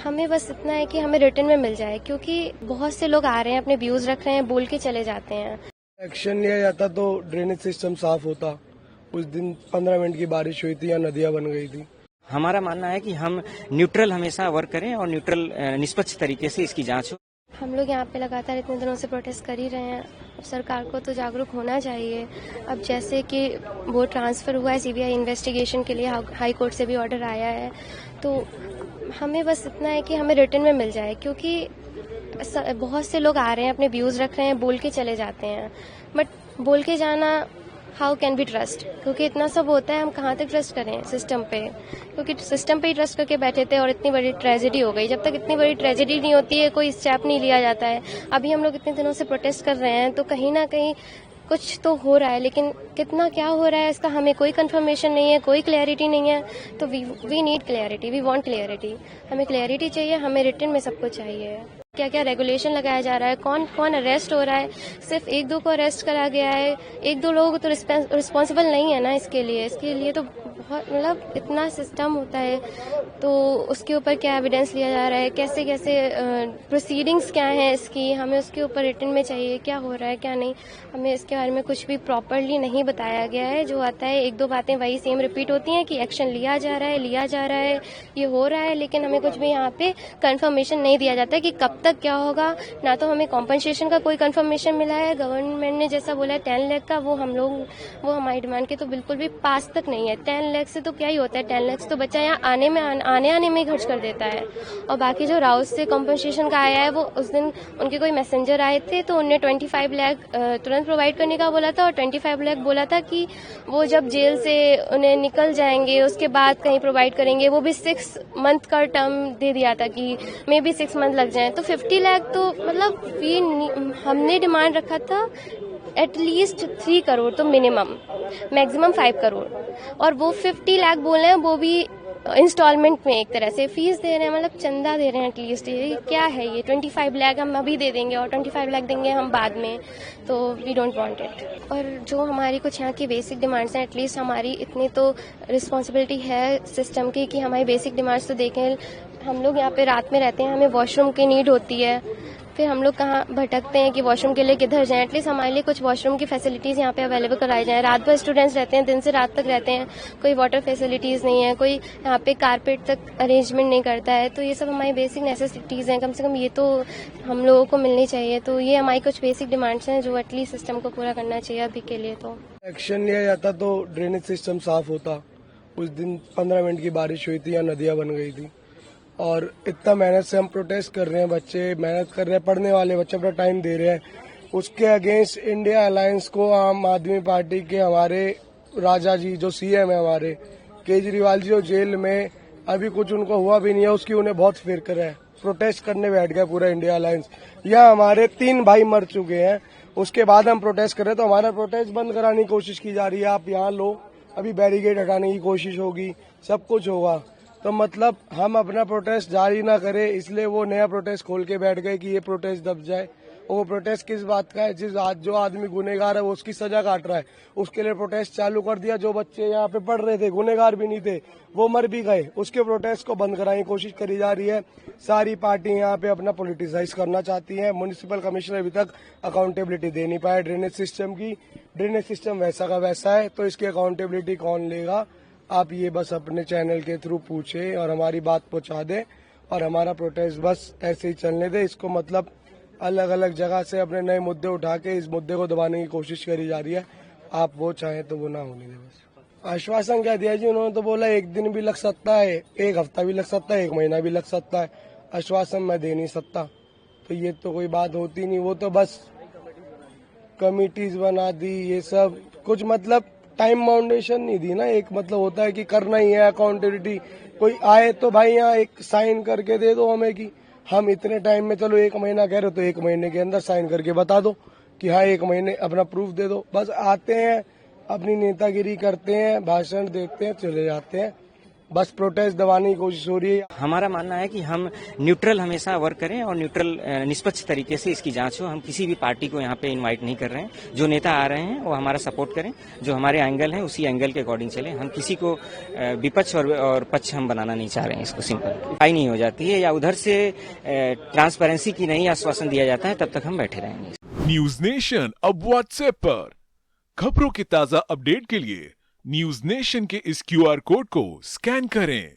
हमें बस इतना है कि हमें रिटर्न में मिल जाए, क्योंकि बहुत से लोग आ रहे हैं, अपने व्यूज रख रहे हैं, बोल के चले जाते हैं। एक्शन लिया जाता तो ड्रेनेज सिस्टम साफ होता। उस दिन 15 मिनट की बारिश हुई थी या नदियां बन गई थी। हमारा मानना है कि हम न्यूट्रल हमेशा वर्क करें और न्यूट्रल निष्पक्ष तरीके से इसकी जांच हो। हम लोग यहाँ पे लगातार इतने दिनों से प्रोटेस्ट कर ही रहे हैं। अब सरकार को तो जागरूक होना चाहिए। अब जैसे कि वो ट्रांसफ़र हुआ है सीबीआई इन्वेस्टिगेशन के लिए, हाई कोर्ट से भी ऑर्डर आया है, तो हमें बस इतना है कि हमें रिटर्न में मिल जाए, क्योंकि बहुत से लोग आ रहे हैं, अपने व्यूज़ रख रहे हैं, बोल के चले जाते हैं। बट बोल के जाना, हाउ कैन बी ट्रस्ट? क्योंकि इतना सब होता है, हम कहाँ तक ट्रस्ट करें सिस्टम पे? क्योंकि सिस्टम पे ही ट्रस्ट करके बैठे थे और इतनी बड़ी ट्रेजेडी हो गई। जब तक इतनी बड़ी ट्रेजेडी नहीं होती है, कोई स्टेप नहीं लिया जाता है। अभी हम लोग इतने दिनों से प्रोटेस्ट कर रहे हैं, तो कहीं ना कहीं कुछ तो हो रहा है, लेकिन कितना क्या हो रहा है इसका हमें कोई कंफर्मेशन नहीं है, कोई क्लैरिटी नहीं है। तो we need clarity, we want clarity. हमें क्लैरिटी चाहिए, हमें रिटर्न में सबको चाहिए। क्या क्या रेगुलेशन लगाया जा रहा है, कौन कौन अरेस्ट हो रहा है? सिर्फ एक दो को अरेस्ट करा गया है, एक दो लोगों को तो रिस्पॉन्सिबल नहीं है ना इसके लिए तो बहुत, मतलब इतना सिस्टम होता है, तो उसके ऊपर क्या एविडेंस लिया जा रहा है, कैसे कैसे प्रोसीडिंग्स क्या हैं इसकी, हमें उसके ऊपर रिटर्न में चाहिए क्या हो रहा है क्या नहीं। हमें इसके बारे में कुछ भी प्रॉपरली नहीं बताया गया है। जो आता है एक दो बातें वही सेम रिपीट होती हैं कि एक्शन लिया जा रहा है, ये हो रहा है, लेकिन हमें कुछ भी यहाँ पे कंफर्मेशन नहीं दिया जाता है कि कब तक क्या होगा। ना तो हमें कॉम्पनसेशन का कोई कंफर्मेशन मिला है। गवर्नमेंट ने जैसा बोला है 10 लाख का, वो हमारी डिमांड के तो बिल्कुल भी पास तक नहीं है। 10 लाख से तो क्या ही होता है, 10 लाख तो बच्चा यहाँ आने में ही खर्च कर देता है। और बाकी जो राउत से कॉम्पनसेशन का आया है, वो उस दिन उनके कोई मैसेंजर आए थे, तो उन्हें 25 लाख तुरंत प्रोवाइड करने का बोला था, और 25 लाख बोला था कि वो जब जेल से उन्हें निकल जाएंगे उसके बाद कहीं प्रोवाइड करेंगे। वो भी 6 मंथ का टर्म दे दिया था कि मे बी 6 मंथ लग जाए। तो 50 लाख तो मतलब हमने डिमांड रखा था एटलीस्ट 3 करोड़, तो मिनिमम मैक्सिमम 5 करोड़, और वो 50 लाख बोल रहे हैं, वो भी इंस्टॉलमेंट में एक तरह से फीस दे रहे हैं, मतलब चंदा दे रहे हैं एटलीस्ट। ये क्या है? ये 25 लाख हम अभी दे देंगे और 25 लाख देंगे हम बाद में, तो वी डोंट वांट इट। और जो हमारी कुछ यहाँ की बेसिक डिमांड्स हैं, एटलीस्ट हमारी इतनी तो रिस्पॉन्सिबिलिटी है सिस्टम की कि हमारी बेसिक डिमांड्स तो देखें। हम लोग यहाँ पे रात में रहते हैं, हमें वॉशरूम की नीड होती है, फिर हम लोग कहाँ भटकते हैं कि वॉशरूम के लिए किधर जाएं। एटलीस्ट हमारे लिए कुछ वॉशरूम की फैसिलिटीज़ यहाँ पे अवेलेबल कराई जाएं। रात भर स्टूडेंट्स रहते हैं, दिन से रात तक रहते हैं, कोई वाटर फैसिलिटीज़ नहीं है, कोई यहाँ पे कारपेट तक अरेंजमेंट नहीं करता है। तो ये सब हमारी बेसिक नेसेसिटीज़ हैं, कम से कम ये तो हम लोगों को मिलनी चाहिए। तो ये हमारी कुछ बेसिक डिमांड्स हैं जो एटलीस्ट सिस्टम को पूरा करना चाहिए अभी के लिए। तो एक्शन लिया जाता तो ड्रेनेज सिस्टम साफ होता। उस दिन 15 मिनट की बारिश हुई थी या नदियां बन गई थी। और इतना मेहनत से हम प्रोटेस्ट कर रहे हैं, बच्चे मेहनत कर रहे हैं, पढ़ने वाले बच्चे अपना टाइम दे रहे हैं। उसके अगेंस्ट इंडिया अलायंस को आम आदमी पार्टी के हमारे राजा जी जो सीएम है हमारे केजरीवाल जी, जो जेल में अभी कुछ उनको हुआ भी नहीं है, उसकी उन्हें बहुत फिक्र है। प्रोटेस्ट करने बैठ गया पूरा इंडिया अलायंस। यहाँ हमारे 3 भाई मर चुके हैं, उसके बाद हम प्रोटेस्ट कर रहे हैं, तो हमारा प्रोटेस्ट बंद कराने की कोशिश की जा रही है। आप यहाँ लो, अभी बैरिकेड हटाने की कोशिश होगी, सब कुछ होगा। तो मतलब हम अपना प्रोटेस्ट जारी ना करें, इसलिए वो नया प्रोटेस्ट खोल के बैठ गए कि ये प्रोटेस्ट दब जाए। और वो प्रोटेस्ट किस बात का है? जो आदमी गुनहगार है वो उसकी सजा काट रहा है, उसके लिए प्रोटेस्ट चालू कर दिया। जो बच्चे यहाँ पे पढ़ रहे थे, गुनहगार भी नहीं थे, वो मर भी गए, उसके प्रोटेस्ट को बंद कराने की कोशिश करी जा रही है। सारी पार्टी यहाँ पे अपना पॉलिटिसाइज करना चाहती है। म्युनिसिपल कमिश्नर अभी तक अकाउंटेबिलिटी दे नहीं पाया ड्रेनेज सिस्टम की। ड्रेनेज सिस्टम वैसा का वैसा है, तो इसकी अकाउंटेबिलिटी कौन लेगा? आप ये बस अपने चैनल के थ्रू पूछे और हमारी बात पहुंचा दे, और हमारा प्रोटेस्ट बस ऐसे ही चलने दे। इसको मतलब अलग अलग जगह से अपने नए मुद्दे उठा के इस मुद्दे को दबाने की कोशिश करी जा रही है। आप वो चाहें तो वो ना होने दे। बस आश्वासन क्या दिया जी उन्होंने? तो बोला 1 दिन भी लग सकता है, 1 हफ्ता भी लग सकता है, 1 महीना भी लग सकता है। आश्वासन मैं दे नहीं सकता, तो ये तो कोई बात होती नहीं। वो तो बस कमिटीज बना दी, ये सब कुछ मतलब टाइम बाउंडेशन नहीं दी ना। एक मतलब होता है कि करना ही है अकाउंटेबिलिटी। कोई आए तो भाई यहाँ एक साइन करके दे दो हमें कि हम इतने टाइम में, चलो 1 महीना कह रहे हो तो 1 महीने के अंदर साइन करके बता दो कि हाँ 1 महीने, अपना प्रूफ दे दो। बस आते हैं, अपनी नेतागिरी करते हैं, भाषण देते हैं, चले जाते हैं। बस प्रोटेस्ट दबाने की कोशिश हो रही है। हमारा मानना है कि हम न्यूट्रल हमेशा वर्क करें और न्यूट्रल निष्पक्ष तरीके से इसकी जांच हो। हम किसी भी पार्टी को यहाँ पे इनवाइट नहीं कर रहे हैं। जो नेता आ रहे हैं वो हमारा सपोर्ट करें, जो हमारे एंगल है उसी एंगल के अकॉर्डिंग चले। हम किसी को विपक्ष और पक्ष हम बनाना नहीं चाह रहे हैं। इसको सिंपल आई नहीं हो जाती है या उधर से ट्रांसपेरेंसी की नहीं आश्वासन दिया जाता है, तब तक हम बैठे रहेंगे। न्यूज नेशन अब व्हाट्सएप पर खबरों के ताजा अपडेट के लिए न्यूज नेशन के इस QR कोड को स्कैन करें।